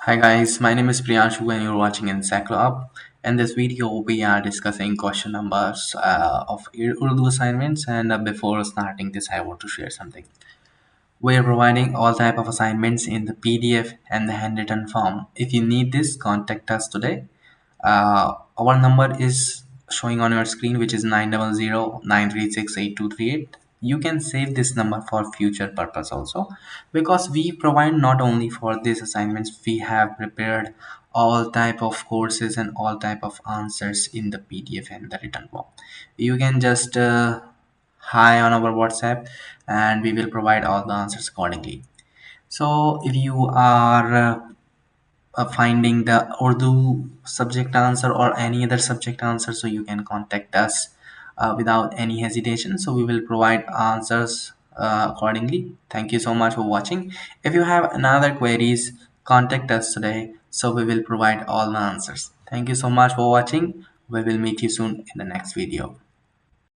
Hi guys, my name is Priyanshu and you're watching Encyclope. In this video, we are discussing question numbers of Urdu assignments. And before starting this, I want to share something. We are providing all type of assignments in the PDF and the handwritten form. If you need this, contact us today. Our number is showing on your screen, which is 900-936-8238. You can save this number for future purpose also, because we provide not only for these assignments, we have prepared all type of courses and all type of answers in the PDF and the written form. You can just hi on our WhatsApp and we will provide all the answers accordingly. So if you are finding the Urdu subject answer or any other subject answer, so you can contact us without any hesitation. So we will provide answers accordingly. Thank you so much for watching. If you have another queries, contact us today, so we will provide all the answers. Thank you so much for watching. We will meet you soon in the next video.